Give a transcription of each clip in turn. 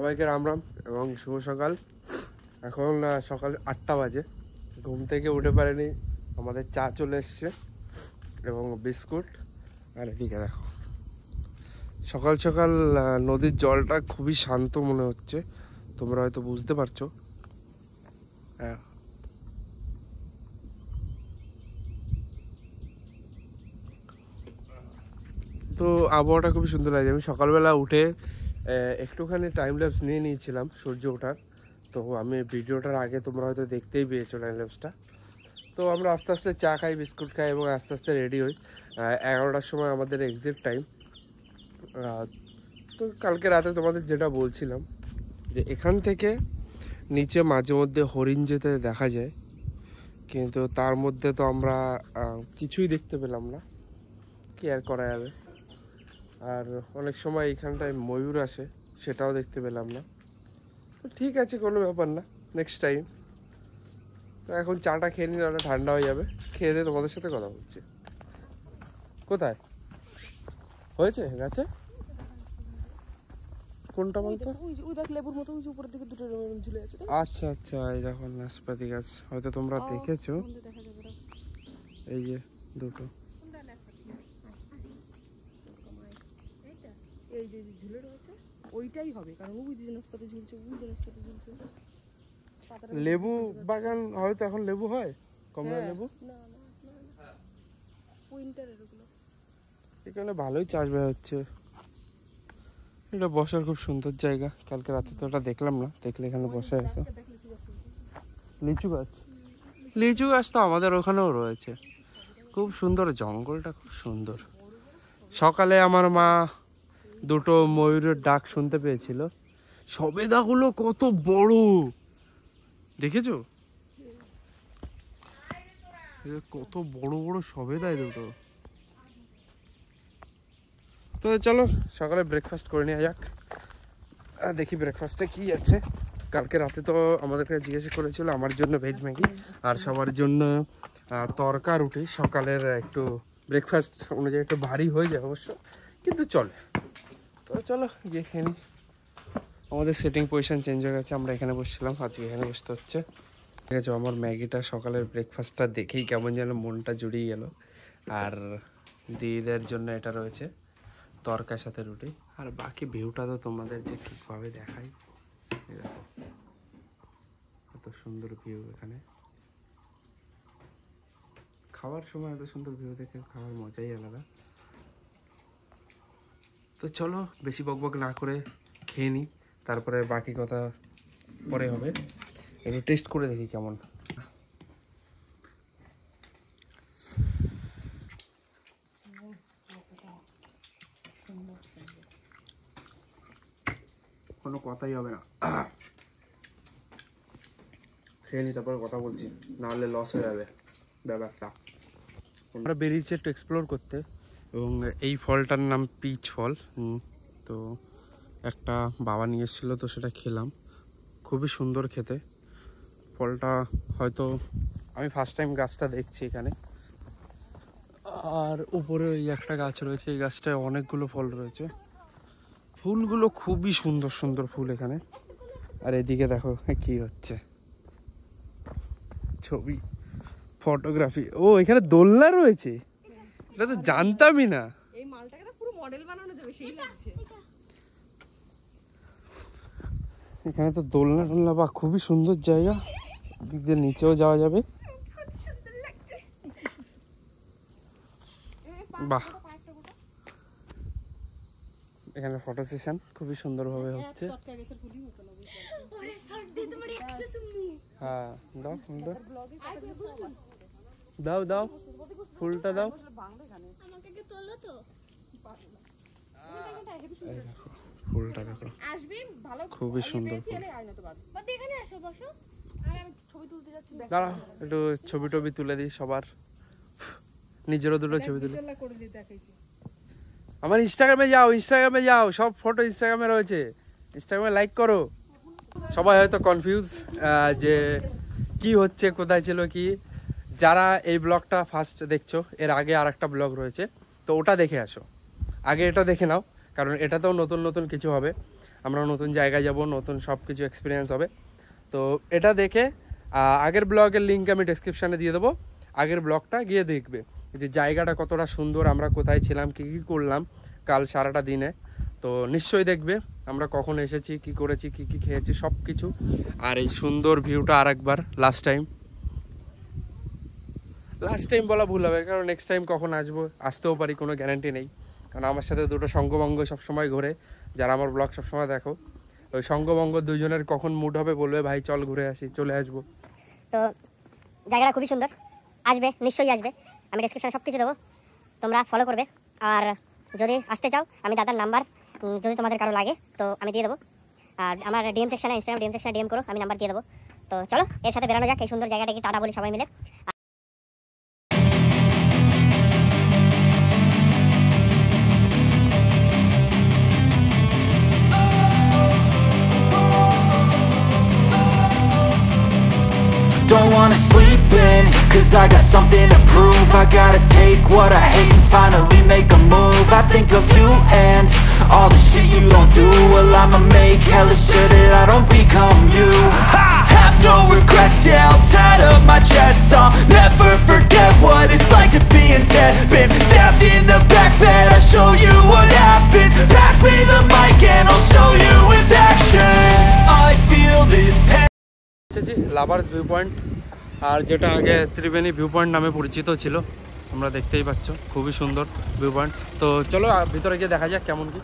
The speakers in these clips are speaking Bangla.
সবাইকে রাম রাম এবং শুভ সকাল। এখন সকাল 8টা বাজে। ঘুম থেকে উঠে পারেনি, আমাদের চা চলে এসছে এবং বিস্কুট। আর এদিকে দেখো সকাল সকাল নদীর জলটা খুবই শান্ত মনে হচ্ছে, তোমরা হয়তো বুঝতে পারছো। হ্যাঁ, তো আবহাওয়াটা খুবই সুন্দর লাগে। আমি সকালবেলা উঠে একটুখানি টাইম ল্যাপস নিয়ে নিয়েছিলাম সূর্য ওঠার। তো আমি ভিডিওটার আগে তোমরা হয়তো দেখতেই পেয়েছো টাইম ল্যাপসটা। তো আমরা আস্তে আস্তে চা খাই, বিস্কুট খাই এবং আস্তে আস্তে রেডি হই। 11টার সময় আমাদের এক্সিট টাইম। তো কালকে রাতে তোমাদের যেটা বলছিলাম যে এখান থেকে নিচে মাঝে মধ্যে হরিণ যেতে দেখা যায়, কিন্তু তার মধ্যে তো আমরা কিছুই দেখতে পেলাম না, কি আর করা যাবে। আর অনেক সময় এইখানটায় ময়ূর আসে, সেটাও দেখতে পেলাম না। তো ঠিক আছে, কোনো ব্যাপার না, নেক্সট টাইম। তো এখন চাটা খেয়ে নিলে ওটা ঠান্ডা হয়ে যাবে, খেয়ে দিয়ে তোমাদের সাথে কথা বলছি। কোথায় হয়েছে গাছে? কোনটা বলতো? আচ্ছা আচ্ছা, এই দেখো নাশপাতি গাছ, হয়তো তোমরা দেখেছো। এই যে দুটো, এই যে ঝুলে রয়েছে ওইটাই হবে, কারণ ওই যে নাশপাতি ঝুলছে, ওই যে নাশপাতি ঝুলছে। লেবু বাগান হয়তো এখন লেবু হয়, কমলা লেবু। না না না, উইন্টার এগুলো। এখানে ভালোই চাষবাস হচ্ছে। এটা বসার খুব সুন্দর জায়গা। কালকে রাতে তো ওটা দেখলাম না, দেখলে এখানে বসে আছে। লিচু গাছ, লিচু গাছ তো আমাদের ওখানেও রয়েছে। খুব সুন্দর জঙ্গলটা, খুব সুন্দর। সকালে আমার মা দুটো ময়ূরের ডাক শুনতে পেয়েছিল। সবেদাগুলো কত বড় দেখেছো? কত বড় বড় সবেদা দুটো। তো চলো সকালে ব্রেকফাস্ট করে নেওয়া যাক। দেখি ব্রেকফাস্টে কি আছে। কালকে রাতে তো আমাদেরকে জিজ্ঞেস করেছিল আমার জন্য ভেজ ম্যাগি আর সবার জন্য তরকা রুটি। সকালের একটু ব্রেকফাস্ট অনুযায়ী একটু ভারী হয়ে যায় অবশ্য, কিন্তু চলে। তো চলো গিয়ে খেয়ে নিই। আমাদের সেটিং পজিশন চেঞ্জ হয়ে গেছে, আমরা এখানে বসছিলাম, আজকে এখানে বসতে হচ্ছে। ঠিক আছে, আমার ম্যাগিটা সকালের ব্রেকফাস্টটা দেখেই কেমন যেন মনটা জুড়িয়ে গেল। আর দিদিদের জন্য এটা রয়েছে তরকার সাথে রুটি। আর বাকি ভিউটা তো তোমাদের যে ঠিকভাবে দেখাই, দেখো কত সুন্দর ভিউ। এখানে খাওয়ার সময় এত সুন্দর ভিউ দেখে খাওয়ার মজাই আলাদা। তো চলো বেশি বকবক না করে খেয়ে নিই, তারপরে বাকি কথা পরে হবে। একটু টেস্ট করে দেখি কেমন। কোনো কথাই হবে না, খেয়ে নি তারপরে কথা বলছি, নাহলে লস হয়ে যাবে ব্যাপারটা। আমরা বেরিয়েছি একটু এক্সপ্লোর করতে, এবং এই ফলটার নাম পিচ ফল। তো একটা বাবা নিয়ে এসেছিলো, তো সেটা খেলাম, খুবই সুন্দর খেতে ফলটা। হয়তো আমি ফার্স্ট টাইম গাছটা দেখছি এখানে। আর উপরে ওই একটা গাছ রয়েছে, এই গাছটায় অনেকগুলো ফল রয়েছে। ফুলগুলো খুবই সুন্দর সুন্দর ফুল এখানে। আর এদিকে দেখো কি হচ্ছে, ছবি, ফটোগ্রাফি। ও এখানে দোলনা রয়েছে, এটা তো জানতামই না। এই মালটাকে না পুরো মডেল বানানো যাবে, সেই লাগছে। এখানে তো দোলনা টোলনা, বা খুবই সুন্দর জায়গা। দিক দিয়ে নিচেও যাওয়া যাবে। বাহ, এখানে ফটো সেশন খুবই সুন্দরভাবে হচ্ছে। হ্যাঁ দাও দাও দাও, ফুলটা দাও। ফুলটা দেখো, খুবই সুন্দর ফুল। দাঁড়াও একটু ছবি টবি তুলে দিই সবার, নিজেরও দুটো ছবি তুলে। আমার ইনস্টাগ্রামে যাও, সব ফটো ইনস্টাগ্রামে রয়েছে, ইনস্টাগ্রামে লাইক করো। সবাই হয়তো কনফিউজ যে কি হচ্ছে, কোথায় ছিল কি। যারা এই ব্লগটা ফার্স্ট দেখছো, এর আগে আর একটা ব্লগ রয়েছে, তো ওটা দেখে আসো। আগে এটা দেখে নাও, কারণ এটাতেও নতুন নতুন কিছু হবে। আমরা নতুন জায়গায় যাব, নতুন সব কিছু এক্সপিরিয়েন্স হবে। তো এটা দেখে আগের ব্লগের লিঙ্ক আমি ডেসক্রিপশানে দিয়ে দেবো, আগের ব্লগটা গিয়ে দেখবে যে জায়গাটা কতটা সুন্দর, আমরা কোথায় ছিলাম, কী কী করলাম কাল সারাটা দিনে। তো নিশ্চয়ই দেখবে আমরা কখন এসেছি, কি করেছি, কি কি খেয়েছি, সব কিছু। আর এই সুন্দর ভিউটা আরেকবার লাস্ট টাইম বলা ভুল হবে, কারণ নেক্সট টাইম কখন আসবো, আসতেও পারি, কোনো গ্যারান্টি নেই। কারণ আমার সাথে দুটো সঙ্গবঙ্গ সবসময় ঘোরে, যারা আমার ব্লগ সবসময় দেখো। ওই সঙ্গবঙ্গ দুইজনের কখন মুড হবে বলবে ভাই চল ঘুরে আসি, চলে আসবো। তো জায়গাটা খুবই সুন্দর, আসবে, নিশ্চয়ই আসবে। আমি ডেসক্রিপশনে সব কিছু দেবো, তোমরা ফলো করবে। আর যদি আসতে চাও, আমি দাদার নাম্বার যদি তোমাদের কারো লাগে তো আমি দিয়ে দেবো। আর আমার ডিএম সেকশানে, ইনস্টাগ্রাম ডিএম সেকশানে ডিএম করো, আমি নাম্বার দিয়ে দেবো। তো চলো এর সাথে বেরোনো যাক, এই সুন্দর জায়গাটাকে টাটা বলি সবাই মিলে। Don't wanna sleep in, cause I got something to prove. I gotta take what I hate and finally make a move. I think of you and all the shit you don't do. Well, I'ma make hella sure that I don't become you. I have no regrets, yeah, I'll tie up my chest. I'll never forget what it's like to be in debt. Been stabbed in the back bed, I'll show you what happens. Pass me the mic and I'll show you with action. I feel this pain. Lovers view point, আর যেটা আগে ত্রিবেণী ভিউ পয়েন্ট নামে পরিচিত ছিল, তোমরা দেখতেই পাচ্ছ খুবই সুন্দর ভিউ পয়েন্ট। তো চলো ভিতরে গিয়ে দেখা যাক কেমন কি।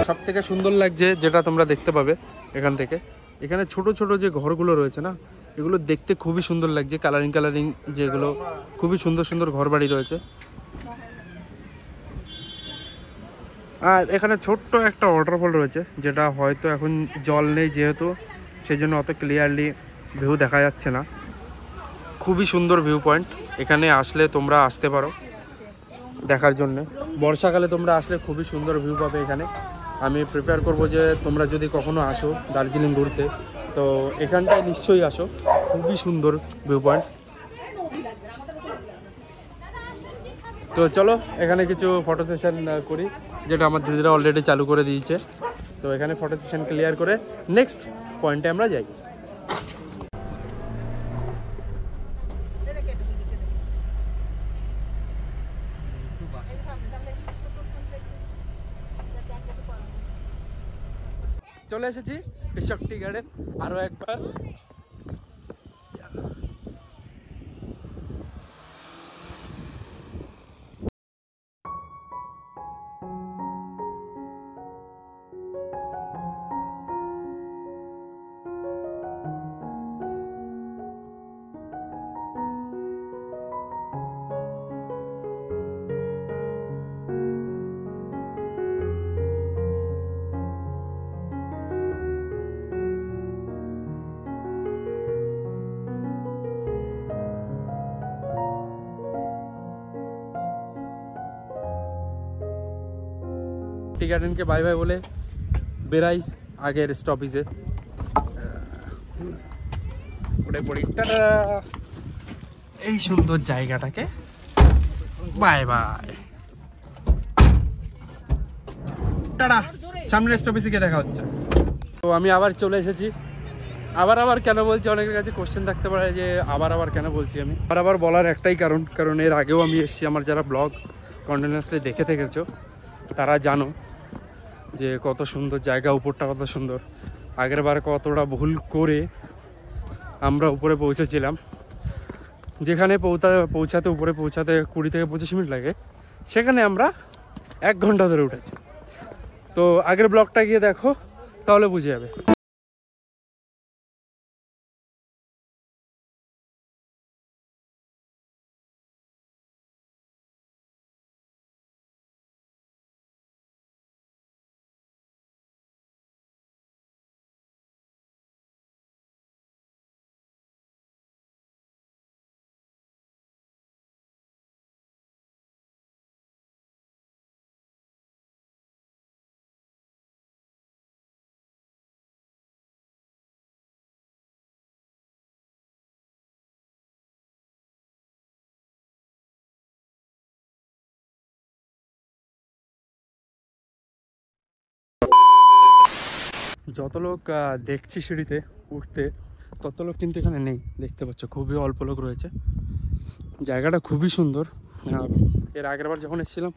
সব থেকে সুন্দর লাগছে যেটা তোমরা দেখতে পাবে এখান থেকে, এখানে ছোট ছোট যে ঘরগুলো রয়েছে না, এগুলো দেখতে খুবই সুন্দর লাগছে, কালারিং যেগুলো খুবই সুন্দর সুন্দর ঘর বাড়ি রয়েছে। আর এখানে ছোট্ট একটা ওয়াটারফল রয়েছে, যেটা হয়তো এখন জল নেই যেহেতু, সেই জন্য অত ক্লিয়ারলি ভিউ দেখা যাচ্ছে না। খুবই সুন্দর ভিউ পয়েন্ট, এখানে আসলে তোমরা আসতে পারো দেখার জন্য। বর্ষাকালে তোমরা আসলে খুবই সুন্দর ভিউ পাবে এখানে। আমি প্রিপেয়ার করবো যে তোমরা যদি কখনো আসো দার্জিলিং ঘুরতে, তো এখানটায় নিশ্চয়ই আসো, খুবই সুন্দর ভিউ পয়েন্ট। তো চলো এখানে কিছু ফটো সেশন করি, যেটা আমার দিদিরা অলরেডি চালু করে দিয়েছে। তো এখানে ফটো সেশন ক্লিয়ার করে নেক্সট পয়েন্টে আমরা যাই। চলে এসেছি শক্তি গার্ডেন আরো একবার। টি গার্ডেনকে বাই বাই বলে বেরাই আগের স্টপেজে উঠে পড়ি। এই সুন্দর জায়গাটাকে বাই বাই, টাটা। সামনের স্টপেজে গিয়ে দেখা হচ্ছে। তো আমি আবার চলে এসেছি। আবার কেন বলছি, অনেকের কাছে কোশ্চেন থাকতে পারে যে আবার কেন বলছি। আমি আবার বলার একটাই কারণ এর আগেও আমি এসেছি, আমার যারা ব্লগ কন্টিনিউয়াসলি দেখে থেকেছো তারা জানো যে কত সুন্দর জায়গা, উপরটা কত সুন্দর। আগের বার কতটা ভুল করে আমরা উপরে পৌঁছেছিলাম, যেখানে উপরে পৌঁছাতে 20 থেকে 25 মিনিট লাগে, সেখানে আমরা 1 ঘন্টা ধরে উঠেছি। তো আগের ব্লগটা গিয়ে দেখো, তাহলে বুঝে যাবে। যত লোক দেখছি সিঁড়িতে উঠতে তত লোক কিন্তু এখানে নেই, দেখতে পাচ্ছ খুবই অল্প লোক রয়েছে। জায়গাটা খুবই সুন্দর। এর আগের বার যখন এসেছিলাম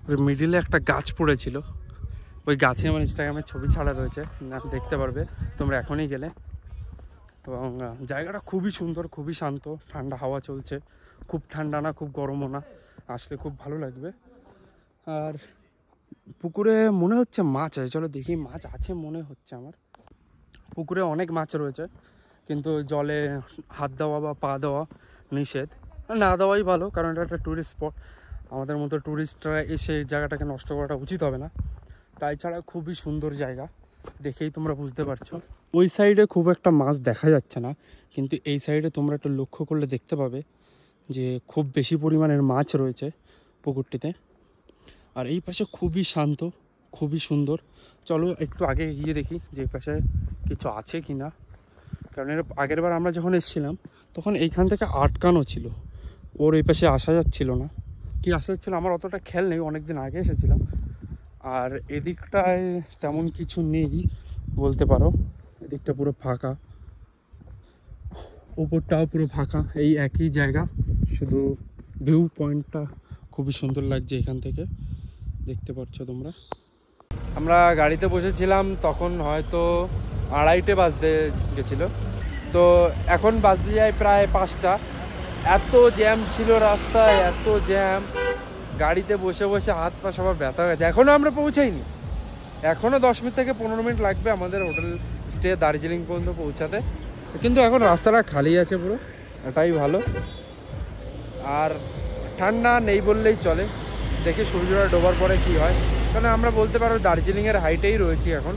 ওই মিডিলে একটা গাছ পড়েছিল, ওই গাছে আমার ইনস্টাগ্রামে ছবি ছাড়া রয়েছে, দেখতে পারবে তোমরা এখনই গেলে। এবং জায়গাটা খুবই সুন্দর, খুবই শান্ত, ঠান্ডা হাওয়া চলছে, খুব ঠান্ডা না খুব গরমও না, আসলে খুব ভালো লাগবে। আর পুকুরে মনে হচ্ছে মাছ আছে, চলো দেখি মাছ আছে মনে হচ্ছে আমার। পুকুরে অনেক মাছ রয়েছে কিন্তু জলে হাত দেওয়া বা পা দেওয়া নিষেধ, না দেওয়াই ভালো, কারণ এটা একটা ট্যুরিস্ট স্পট। আমাদের মতো ট্যুরিস্টরা এসে জায়গাটাকে নষ্ট করাটা উচিত হবে না। তাই ছাড়া খুবই সুন্দর জায়গা, দেখেই তোমরা বুঝতে পারছো। ওই সাইডে খুব একটা মাছ দেখা যাচ্ছে না, কিন্তু এই সাইডে তোমরা একটু লক্ষ্য করলে দেখতে পাবে যে খুব বেশি পরিমাণের মাছ রয়েছে পুকুরটিতে। আর এই পাশে খুবই শান্ত, খুবই সুন্দর। চলো একটু আগে গিয়ে দেখি যে এই পাশে কিছু আছে কি না, কারণ এর আগের বার আমরা যখন এসেছিলাম তখন এইখান থেকে আটকানো ছিল, ওর এই পাশে আসা যাচ্ছিল না। কি আসা যাচ্ছিলো আমার অতটা খেয়াল নেই, অনেকদিন আগে এসেছিলাম। আর এদিকটায় তেমন কিছু নেই বলতে পারো, এদিকটা পুরো ফাঁকা, উপরটাও পুরো ফাঁকা, এই একই জায়গা, শুধু ভিউ পয়েন্টটা খুবই সুন্দর লাগছে এখান থেকে, দেখতে পাচ্ছ তোমরা। আমরা গাড়িতে বসেছিলাম তখন হয়তো 2:30 বাজতে গেছিলো, তো এখন বাজতে যায় প্রায় 5টা। এত জ্যাম ছিল রাস্তায়, এত জ্যাম, গাড়িতে বসে বসে হাত পা সবার ব্যথা হয়ে গেছে। এখনও আমরা পৌঁছাইনি, এখনও 10 মিনিট থেকে 15 মিনিট লাগবে আমাদের হোটেল স্টে দার্জিলিং পর্যন্ত পৌঁছাতে। কিন্তু এখন রাস্তাটা খালি আছে পুরো, এটাই ভালো। আর ঠান্ডা নেই বললেই চলে, দেখে সূর্যটা ডোবার পরে কি হয়, কারণ আমরা বলতে পারো দার্জিলিংয়ের হাইটেই রয়েছি এখন।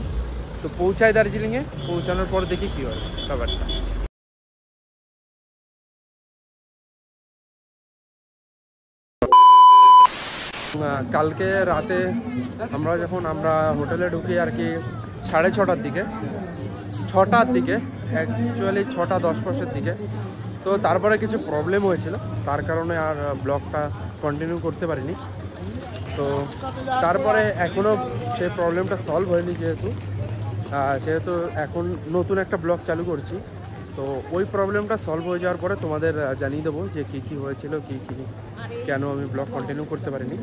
তো পৌঁছাই দার্জিলিংয়ে, পৌঁছানোর পর দেখি কী হয় ব্যাপারটা। কালকে রাতে আমরা হোটেলে ঢুকি আর কি 6:30টার দিকে, 6টার দিকে, অ্যাকচুয়ালি 6টা 10-10 দিকে। তো তারপরে কিছু প্রবলেম হয়েছিল, তার কারণে আর ব্লগটা কন্টিনিউ করতে পারিনি। তো তারপরে এখনও সেই প্রবলেমটা সলভ হয়নি, যেহেতু এখন নতুন একটা ব্লগ চালু করছি। তো ওই প্রবলেমটা সলভ হয়ে যাওয়ার পরে তোমাদের জানিয়ে দেবো যে কী কী হয়েছিল, কী কী কেন আমি ব্লগ কন্টিনিউ করতে পারিনি।